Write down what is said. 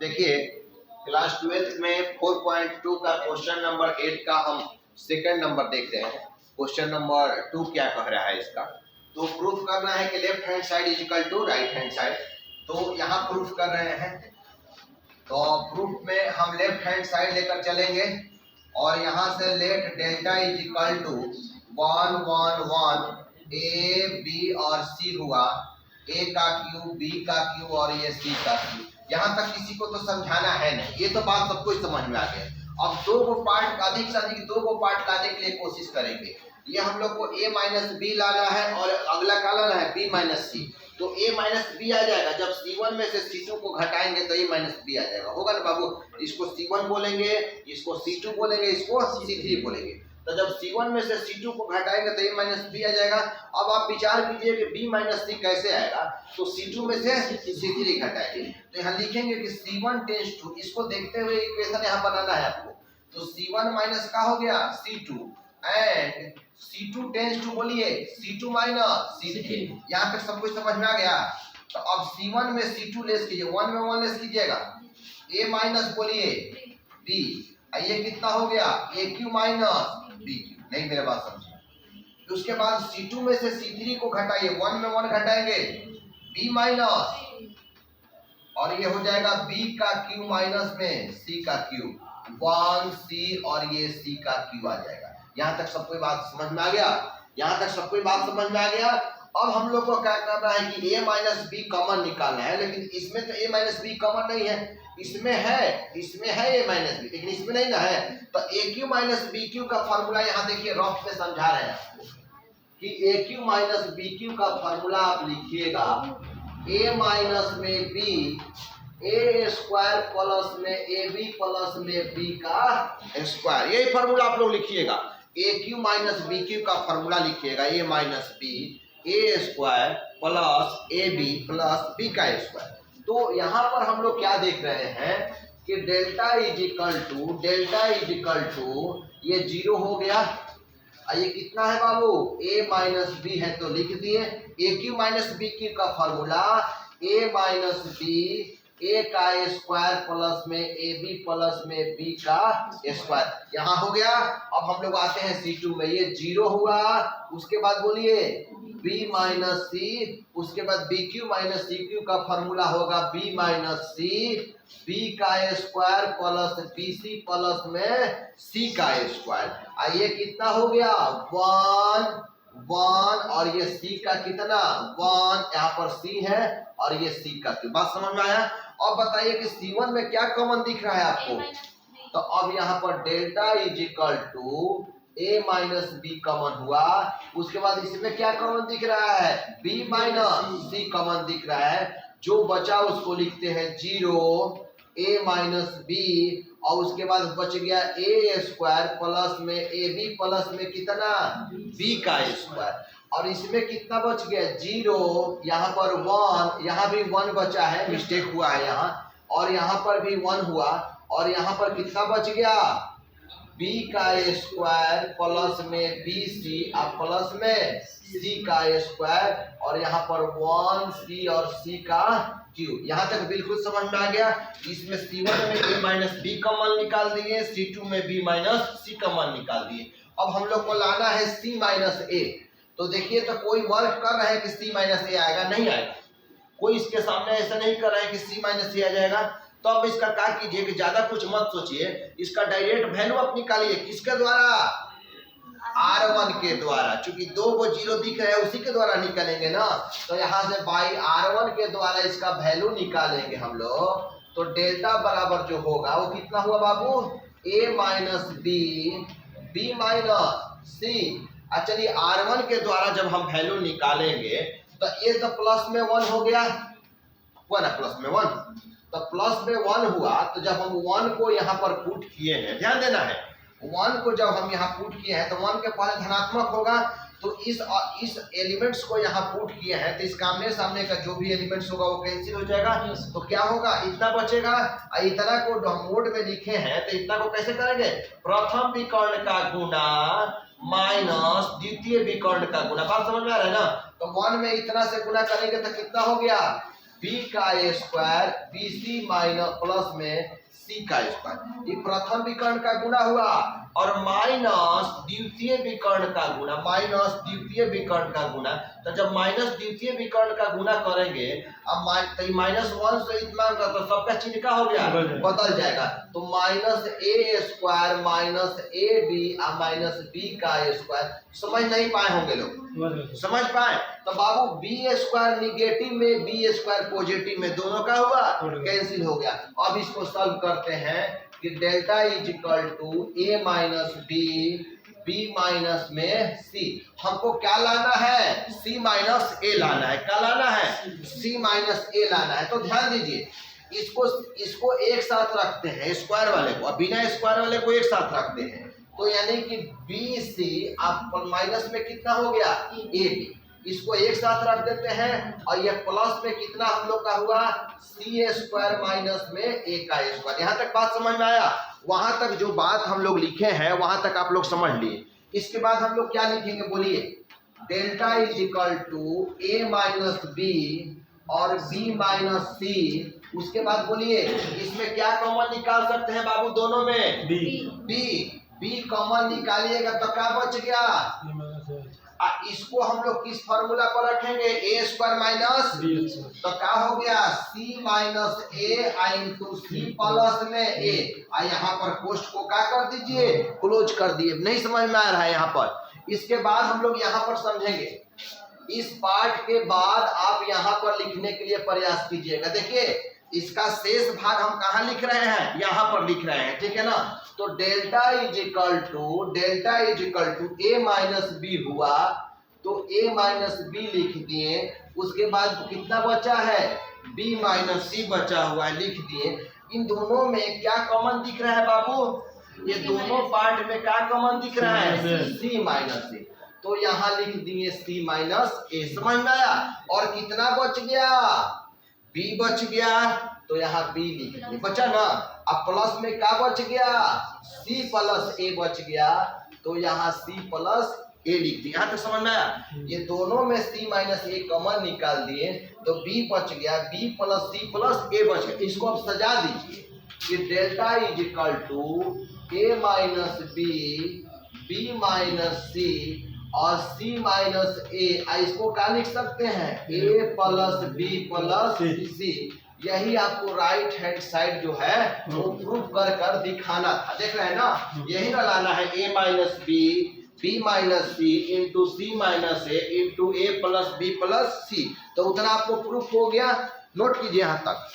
देखिए class 12th में 4.2 का क्वेश्चन नंबर 8 का हम सेकंड नंबर देख रहे हैं। क्वेश्चन नंबर 2 क्या कह रहा है इसका, तो प्रूफ करना है कि left hand side is equal to right hand side. तो यहाँ प्रूफ कर रहे हैं, तो प्रूफ में हम लेफ्ट हैंड साइड लेकर चलेंगे और यहाँ से let delta is equal to 1 1 1 A B और सी हुआ, ए का क्यू बी का क्यू और ये सी का क्यू। यहाँ तक किसी को तो समझाना है नहीं, ये तो बात सबको समझ में आ गया। अब दो गो पार्ट, अधिक से अधिक दो गो पार्ट लाने के लिए कोशिश करेंगे। ये हम लोग को a माइनस बी लाना है और अगला का लाना है b माइनस सी। तो a माइनस बी आ जाएगा, जब c1 में से c2 को घटाएंगे तो a माइनस बी आ जाएगा, होगा ना बाबू। इसको c1 बोलेंगे, इसको c2 बोलेंगे, इसको c3 बोलेंगे। तो जब c1 में से c2 को घटाएंगे तो a माइनस बी आ जाएगा। अब आप विचार कीजिए कि b माइनस सी कैसे आएगा, तो c2 में से c3 घटाएंगे तो यहाँ लिखेंगे कि c1 टेंस टू, इसको देखते हुए इक्वेशन यहाँ बनाना है आपको। तो c1 माइनस का हो गया c2 and c2 tense to बोलिए c2 माइनस c3। यहाँ तक सब कुछ समझ में आ गया। तो अब c1 में c2 लेस कीजिए, 1 में 1 लेस कीजिएगा, a माइनस बोलिए b, ये कितना हो गया aq माइनस bq। नहीं मेरे बात समझिए। तो उसके बाद c2 में से c3 को घटाइए, 1 में 1 घटाएंगे b माइनस, और ये हो जाएगा b का q माइनस में c का q, 1c और ये c का q आ जाएगा। यहाँ तक सबको बात समझ में आ गया, यहाँ तक सबको बात समझ में आ गया। अब हम लोग को क्या करना है कि a माइनस बी कॉमन निकालना है, लेकिन इसमें तो a माइनस बी कॉमन नहीं है, इसमें है a माइनस बी, लेकिन इसमें नहीं ना है। तो a Q minus B Q का फॉर्मूला यहाँ देखिए रफ में समझा रहे हैं आपको कि a Q minus B Q का फॉर्मूला आप लिखिएगा a माइनस में b ए स्क्वायर प्लस में ए बी प्लस में बी का स्क्वायर, यही फॉर्मूला आप लोग लिखिएगा। A cube minus B Q का फॉर्मूला लिखिएगा a minus b a square plus a b plus b का स्क्वायर। तो यहाँ पर हम लोग क्या देख रहे हैं कि डेल्टा इज इक्वल टू ये 0 हो गया। ये कितना है बाबू, a माइनस बी है तो लिख दिए। ए क्यू माइनस बी क्यू का फॉर्मूला a माइनस बी ए का स्क्वायर प्लस में ए बी प्लस में बी का स्क्वायर, यहाँ हो गया। अब हम लोग आते हैं c2 में, ये 0 हुआ, उसके बाद बोलिए b माइनस सी, उसके बाद B Q minus C Q का फॉर्मूला होगा b माइनस सी बी का square plus B C plus में c का स्क्वायर। ये कितना हो गया 1 और ये c का कितना 1, यहाँ पर c है और ये c का q। बात समझ में आया। अब बताइए कि c1 में क्या कॉमन दिख रहा है आपको, तो अब यहाँ पर delta is equal to a minus B common हुआ, उसके बाद इसमें क्या कॉमन दिख रहा है b माइनस सी कॉमन दिख रहा है। जो बचा उसको लिखते हैं 0 a माइनस बी, और उसके बाद बच गया a स्क्वायर प्लस में ए बी प्लस में कितना b का स्क्वायर, और इसमें कितना बच गया 0, यहाँ पर 1, यहाँ भी 1 बचा है, मिस्टेक हुआ है यहाँ, और यहाँ पर भी 1 हुआ, और यहाँ पर कितना बच गया b का स्क्वायर प्लस में बी सी और प्लस में c का स्क्वायर, और यहाँ पर 1c और c का q। यहाँ तक बिल्कुल समझ में आ गया। इसमें c1 में a माइनस बी कॉमन निकाल दिए, c2 में b माइनस सी कॉमन निकाल दिए। अब हम लोग को लाना है c माइनस ए। तो देखिए, तो कोई वर्क कर रहा है कि c माइनस ए आएगा, नहीं आएगा। कोई इसके सामने ऐसा नहीं कर रहा है कि c माइनस ए आ जाएगा। तो अब इसका क्या कीजिए कि ज्यादा कुछ मत सोचिए, इसका डायरेक्ट वैल्यू आप निकालिए। किसके द्वारा, R1 के द्वारा, चूंकि 2 को 0 दिख रहा है उसी के द्वारा निकालेंगे ना। तो यहाँ से बाई R1 के द्वारा इसका वैल्यू निकालेंगे हम लोग। तो डेल्टा बराबर जो होगा वो कितना हुआ बाबू, a माइनस बी माइनस सी। चलिए R1 के द्वारा जब हम वैल्यू निकालेंगे तो ये तो प्लस में 1 हो गया, हुआ ना प्लस में 1। तो प्लस में 1 हुआ, तो जब हम 1 को यहाँ पर पुट किए हैं, ध्यान देना है, 1 को जब हम यहाँ पुट किए हैं तो 1 के पहले धनात्मक होगा। तो इस एलिमेंट्स को यहाँ पुट किए हैं तो इसका आमने सामने का जो भी एलिमेंट्स होगा वो कैंसिल हो जाएगा। तो क्या होगा, इतना बचेगा। इतना को हम मोड में लिखे हैं तो इतना को कैसे करेंगे, प्रथम विकर्ण का गुना माइनस द्वितीय विकर्ण का गुना। बात समझ में आ रहा है ना। तो 1 में इतना से गुना करेंगे तो कितना हो गया बी का square B C minus plus में सी का स्क्वायर, ये प्रथम विकर्ण का गुणा हुआ और माइनस द्वितीय विकर्ण का गुणा, माइनस द्वितीय विकर्ण का गुणा। तो जब माइनस द्वितीय विकर्ण का गुणा करेंगे अब माइनस वन से इतना तो सबका चिन्ह का हो गया बदल जाएगा। तो minus A square minus A B और माइनस बी का स्क्वायर। समझ नहीं पाए होंगे लोग, समझ पाए? तो बाबू बी स्क्वायर निगेटिव में बी स्क्वायर पॉजिटिव में दोनों का हुआ कैंसिल हो गया। अब इसको सॉल्व करते हैं कि delta is equal to A minus B B minus में सी। हमको क्या लाना है? सी माइनस ए लाना है। क्या लाना है? सी माइनस ए लाना है। तो ध्यान दीजिए, इसको एक साथ रखते हैं स्क्वायर वाले को, बिना स्क्वायर वाले को एक साथ रखते हैं। तो यानी कि बी सी आप माइनस में कितना हो गया? A B. इसको एक साथ रख देते हैं और ये प्लस में कितना हम लोग का हुआ? सी स्क्वायर माइनस में ए का स्क्वायर। यहाँ तक बात समझ में आया? वहां तक जो बात हम लोग लिखे हैं वहां तक आप लोग समझ लिए। इसके बाद हम लोग क्या लिखेंगे बोलिए? Delta is equal to A minus B और बी माइनस सी। उसके बाद बोलिए इसमें क्या कॉमन निकाल सकते हैं बाबू? दोनों में बी कॉमन निकालिएगा तो क्या बच गया? इसको हम लोग किस फॉर्मूला पर रखेंगे? ए स्क्वायर माइनस तो क्या हो गया? सी माइनस ए इंटू सी प्लस में ए। यहाँ पर पोस्ट को क्या कर दीजिए? क्लोज कर दिए। नहीं समझ में आ रहा है यहाँ पर? इसके बाद हम लोग यहाँ पर समझेंगे। इस पार्ट के बाद आप यहाँ पर लिखने के लिए प्रयास कीजिएगा। देखिए इसका शेष भाग हम कहाँ लिख रहे हैं? यहाँ पर लिख रहे हैं, ठीक है ना? तो delta is equal to A minus B हुआ, तो ए माइनस बी लिख दिए। उसके बाद कितना बचा है? बी माइनस सी बचा हुआ है, लिख दिए। इन दोनों में क्या कॉमन दिख रहा है बाबू? ये दोनों पार्ट में क्या कॉमन दिख रहा है? सी माइनस सी। तो यहाँ लिख दिए सी माइनस ए। समझ में आया? और कितना बच गया? बी बच गया, तो यहाँ बी लिख दिए, बचा ना? अब प्लस में क्या बच गया? सी प्लस ए बच गया, तो यहाँ सी प्लस ए लिख दिया। यहाँ तक समझ में आया? ये दोनों में सी माइनस ए कॉमन निकाल दिए तो बी बच गया, b plus c plus a बच गया। इसको अब सजा दीजिए कि delta is equal to A minus b minus c और सी माइनस ए। इसको क्या लिख सकते हैं? A plus b plus c. यही आपको राइट हैंड साइड जो है वो प्रूफ कर दिखाना था। देख रहे हैं ना? यही ना लाना है ए माइनस बी माइनस सी इंटू सी माइनस ए इंटू ए प्लस बी प्लस सी। तो उतना आपको प्रूफ हो गया। नोट कीजिए यहाँ तक।